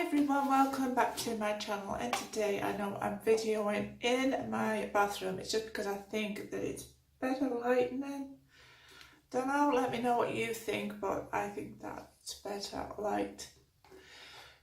everyone, welcome back to my channel, and today I know I'm videoing in my bathroom. It's just because I think that it's better lighting. Don't know, let me know what you think, but I think that's better light.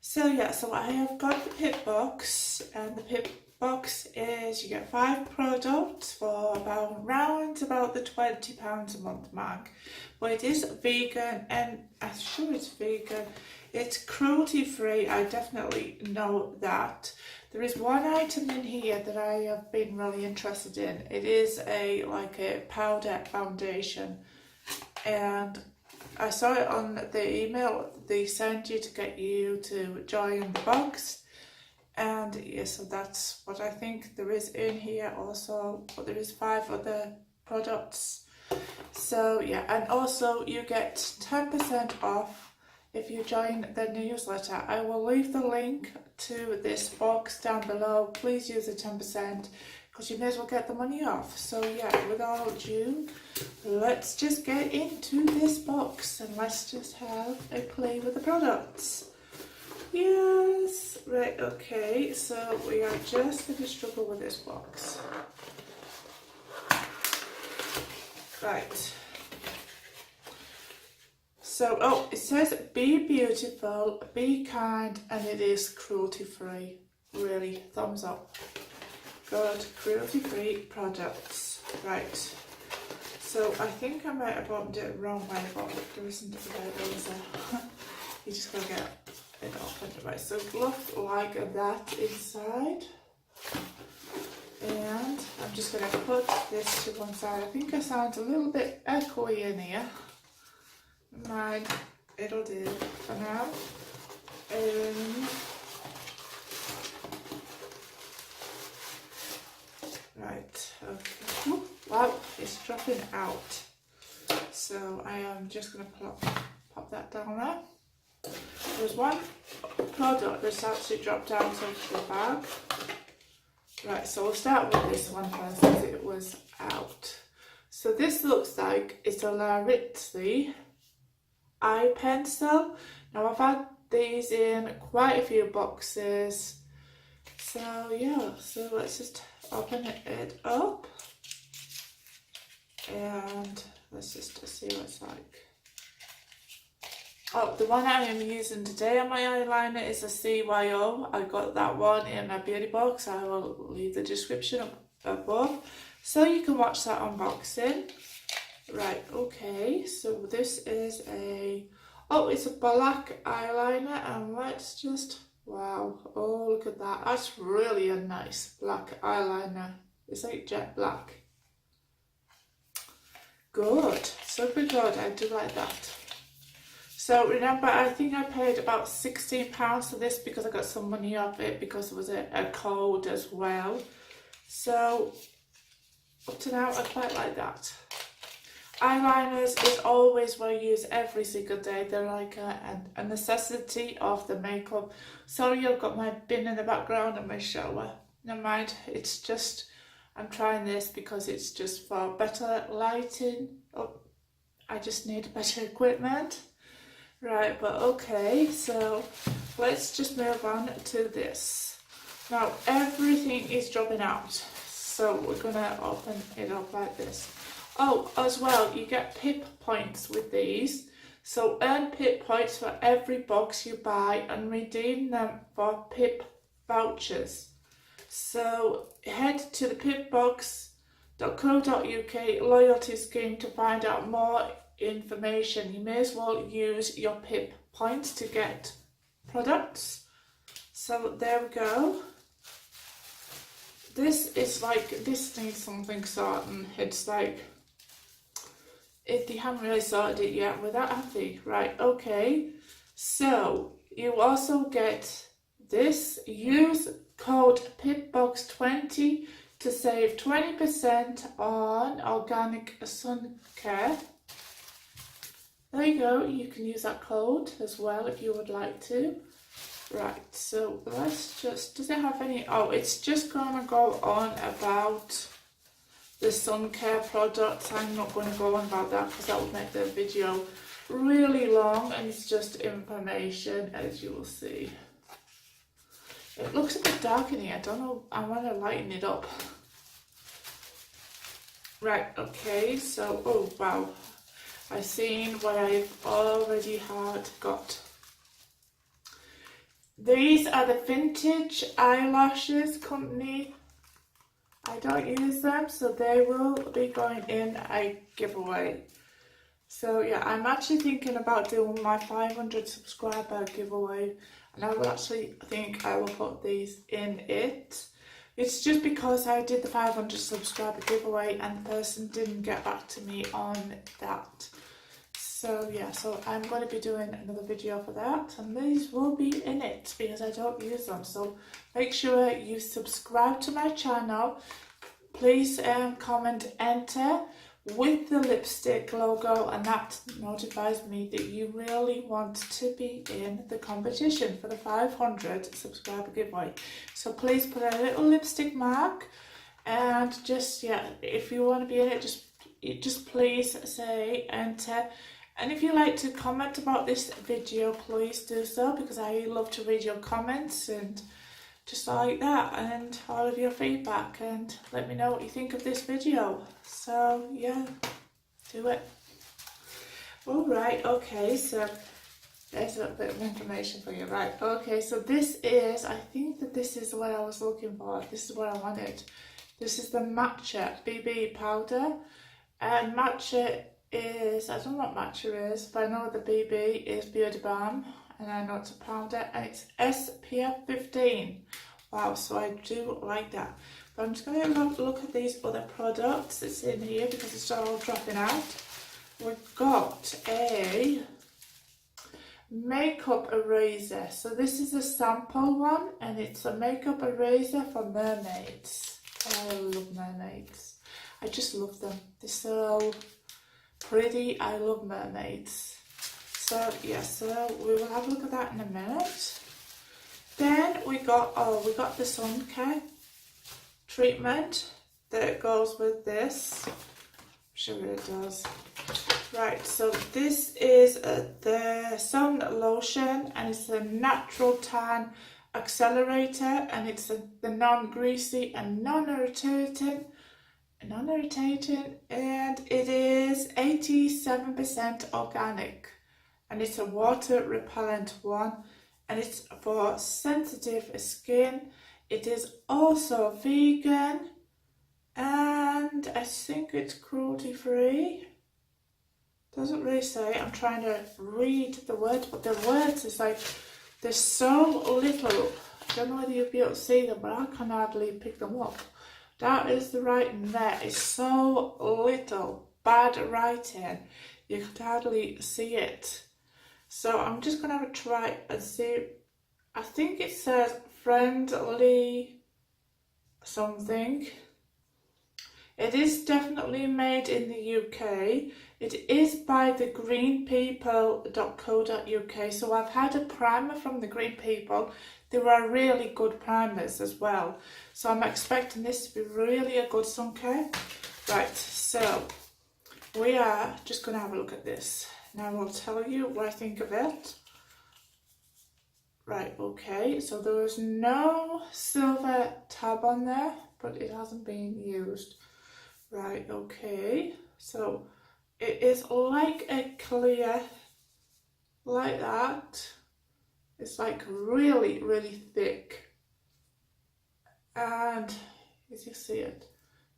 So yeah, so I have got the Pipbox, and the Pipbox is you get 5 products for around about the £20 a month mark. But it is vegan, and I'm sure it's vegan. It's cruelty free, I definitely know that. There is one item in here that I have been really interested in. It is a powder foundation, and I saw it on the email they sent you to get you to join the box. And yeah, so that's what I think there is in here also, but there is 5 other products. So yeah, and also you get 10% off if you join the newsletter. I will leave the link to this box down below. Please use the 10% because you may as well get the money off. So yeah, without ado, let's just get into this box and let's just have a play with the products. Yes, right, okay, so we are just going to struggle with this box. Right. So, oh, it says be beautiful, be kind, and it is cruelty free. Really, thumbs up. Good, cruelty free products. Right. So I think I might have opened it the wrong way, but there isn't a way there, is there? You just gotta get it open. Right, so it looks like that inside. And I'm just gonna put this to one side. I think I sound a little bit echoey in here. Mind, it'll do for now. Right, okay. Ooh, wow, it's dropping out. So I am just going to pop that down there. There's one product that's actually dropped out of the bag. Right, so we'll start with this one first as it was out. So this looks like it's a Ritzy eye pencil. Now I've had these in quite a few boxes. So yeah, so let's just open it up and let's just see what it's like. Oh, the one I am using today on my eyeliner is a CYO. I got that one in my beauty box. I will leave the description above so you can watch that unboxing. Right, okay, so this is it's a black eyeliner, and let's just, wow, oh look at that, that's really a nice black eyeliner. It's like jet black. Good, super good, I do like that. So remember, I think I paid about £16 for this because I got some money off it because there was a code as well. So up to now, I quite like that. Eyeliners is always what I use every single day. They're like a necessity of the makeup. Sorry, I've got my bin in the background and my shower. Never mind, it's just, I'm trying this because it's just for better lighting. Oh, I just need better equipment. Right, but okay, so let's just move on to this. Now, everything is dropping out. So we're gonna open it up like this. Oh, as well, you get pip points with these. So earn pip points for every box you buy and redeem them for pip vouchers. So head to the pipbox.co.uk loyalty scheme to find out more information. You may as well use your pip points to get products. So there we go. This is like, this needs something sorting. It's like, if they haven't really sorted it yet, we're that happy. Right, okay. So you also get this. Use code Pipbox20 to save 20% on organic sun care. There you go. You can use that code as well if you would like to. Right, so let's just, does it have any, oh, it's just gonna go on about the sun care products. I'm not going to go on about that because that would make the video really long, and it's just information, as you will see. It looks a bit dark in here. I don't know. I want to lighten it up. Right, okay, so, oh wow. I've seen what I've already got. These are the vintage Eyelashes company. I don't use them, so they will be going in a giveaway. So yeah, I'm actually thinking about doing my 500 subscriber giveaway, and I will actually think I will put these in it. It's just because I did the 500 subscriber giveaway and the person didn't get back to me on that. So yeah, so I'm going to be doing another video for that, and these will be in it because I don't use them. So make sure you subscribe to my channel. Please comment enter with the lipstick logo, and that notifies me that you really want to be in the competition for the 500 subscriber giveaway. So please put a little lipstick mark, and just, yeah, if you want to be in it, just please say enter. And if you like to comment about this video, please do so, because I love to read your comments and just like that, and all of your feedback, and let me know what you think of this video. So yeah, do it. Alright, okay, so there's a little bit of information for you. Right, okay, so this is, I think that this is what I was looking for. This is what I wanted. This is the Matcha BB powder, and Matcha is, I don't know what Matcha is, but I know the BB is Beauty Balm, and I know it's a powder, and it's SPF 15. Wow, so I do like that. But I'm just going to look at these other products that's in here because it's all dropping out. We've got a makeup eraser. So this is a sample one, and it's a makeup eraser for mermaids. I love mermaids. I just love them. They're so pretty. I love mermaids. So yeah, so we will have a look at that in a minute. Then we got the sun care treatment that goes with this. I'm sure it does. Right, so this is the sun lotion, and it's a natural tan accelerator, and it's the non-greasy and non-irritating, and it is 87% organic, and it's a water repellent one, and it's for sensitive skin. It is also vegan, and I think it's cruelty free. Doesn't really say. I'm trying to read the words, but the words is like, there's so little. I don't know whether you'll be able to see them, but I can hardly pick them up. That is the writing there. It's so little. Bad writing. You can hardly see it. So I'm just going to have a try and see. I think it says friendly something. It is definitely made in the UK. It is by the greenpeople.co.uk. So I've had a primer from the Green People. They were really good primers as well. So I'm expecting this to be really a good sun care. Right, so we are just going to have a look at this. Now I'll tell you what I think of it. Right, okay, so there was no silver tab on there, but it hasn't been used. Right, okay, so it is like a clear, like that. It's like really, really thick. And as you see it,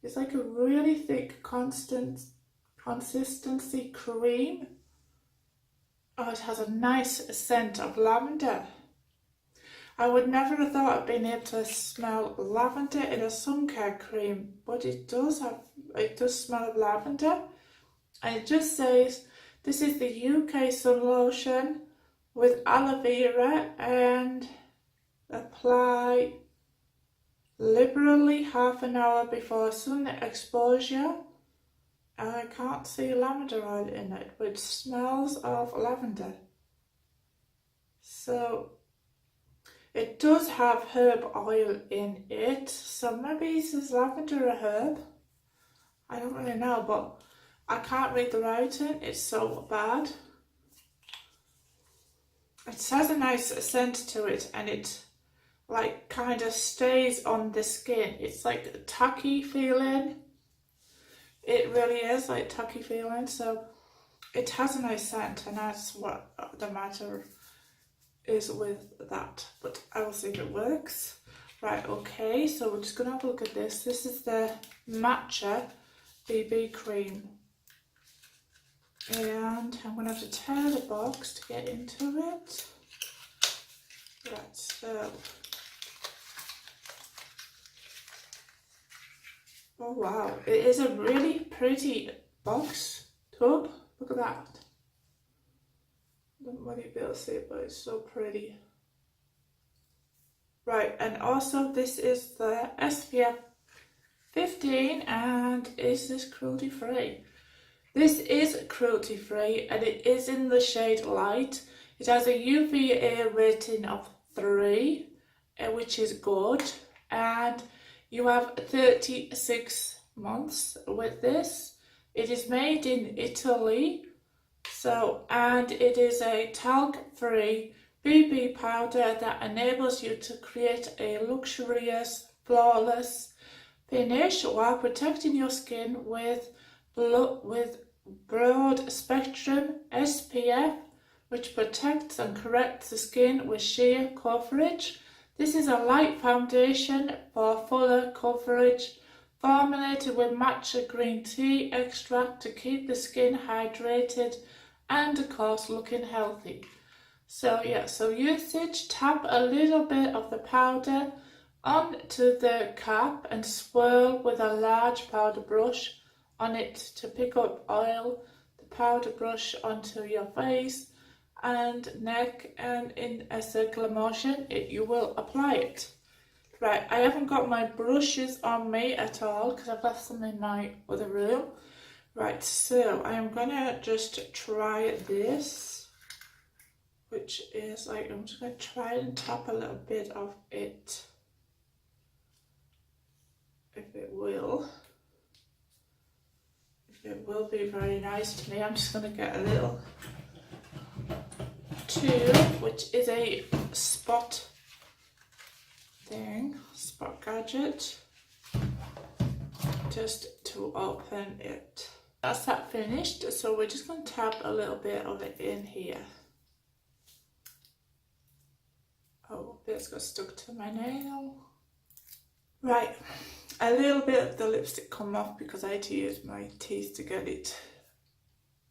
it's like a really thick consistency cream. Oh, it has a nice scent of lavender. I would never have thought of being able to smell lavender in a sun care cream, but it does smell of lavender. And it just says, this is the UK sun lotion with aloe vera, and apply liberally half an hour before sun exposure. And I can't see lavender oil in it, but it smells of lavender. So it does have herb oil in it, so maybe this is lavender a herb? I don't really know, but I can't read the writing, it's so bad. It has a nice scent to it, and it like kind of stays on the skin. It's like a tacky feeling. It really is like tacky feeling. So it has a nice scent, and that's what the matter is with that. But I will see if it works. Right, okay, so we're just gonna have a look at this. This is the Matcha BB cream. And I'm gonna have to tear the box to get into it. Right, so. Oh wow, it is a really pretty box tub. Look at that. I don't know whether you'll be able to see it, but it's so pretty. Right, and also this is the SPF 15, and is this cruelty free? This is cruelty free, and it is in the shade light. It has a UVA rating of 3, which is good, and you have 36 months with this. It is made in Italy, and it is a talc-free BB powder that enables you to create a luxurious, flawless finish while protecting your skin with broad spectrum SPF, which protects and corrects the skin with sheer coverage. This is a light foundation for fuller coverage, formulated with matcha green tea extract to keep the skin hydrated and of course looking healthy. So yeah, so usage: tap a little bit of the powder onto the cap and swirl with a large powder brush on it to pick up oil. The powder brush onto your face and neck, and in a circular motion you will apply it. Right, I haven't got my brushes on me at all because I've left them in my other room. Right, so I am gonna just try this, which is like, I'm just gonna try and tap a little bit of it, if it will be very nice to me. I'm just gonna get a little tube, which is a spot gadget, just to open it. That's that finished, so we're just going to tap a little bit of it in here. Oh, a bit's got stuck to my nail. Right, a little bit of the lipstick come off because I had to use my teeth to get it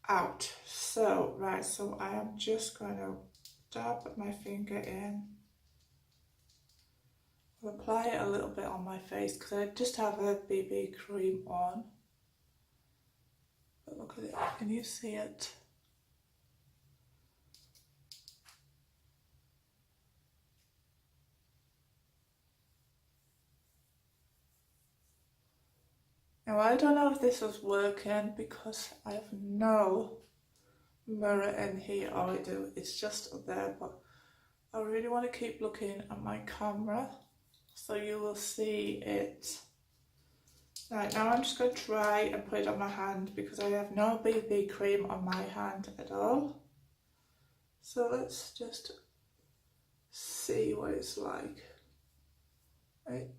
out. So, right, so I am just going to dab my finger in. I'll apply it a little bit on my face because I just have a BB cream on. But look at it, can you see it? Now I don't know if this was working because I have no mirror in here. All I do is just there, but I really want to keep looking at my camera so you will see it. Right, now I'm just going to try and put it on my hand because I have no BB cream on my hand at all. So let's just see what it's like. Right.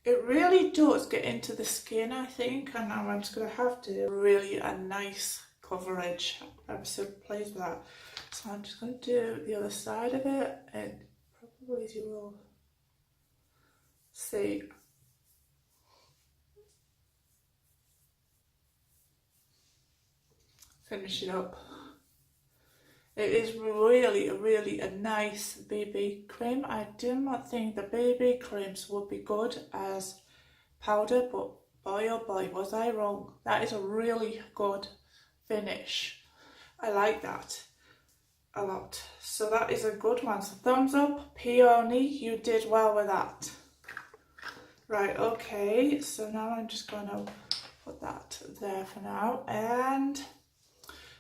It really does get into the skin, I think, and now I'm just going to have to really a nice coverage. I'm so pleased with that. So I'm just going to do the other side of it, and probably as you will see. Finish it up. It is really a nice BB cream. I do not think the BB creams would be good as powder, but boy oh boy was I wrong. That is a really good finish. I like that a lot. So that is a good one. So thumbs up, Peony, you did well with that. Right, okay, so now I'm just going to put that there for now, and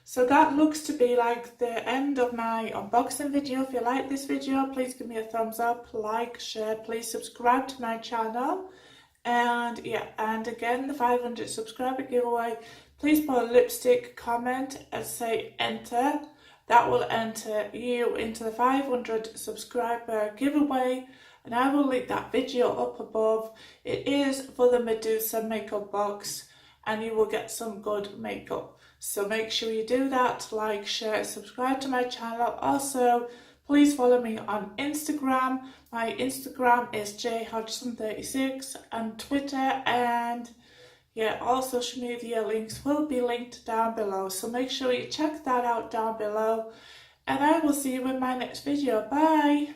so that looks to be like the end of my unboxing video. If you like this video, please give me a thumbs up, like, share, please subscribe to my channel. And yeah, and again, the 500 subscriber giveaway, please put a lipstick comment and say enter. that will enter you into the 500 subscriber giveaway, and I will link that video up above. It is for the Medusa makeup box, and you will get some good makeup. So make sure you do that, like, share, subscribe to my channel. Also, please follow me on Instagram. My Instagram is jhodgson36, and Twitter, and yeah, all social media links will be linked down below. So make sure you check that out down below, and I will see you in my next video. Bye!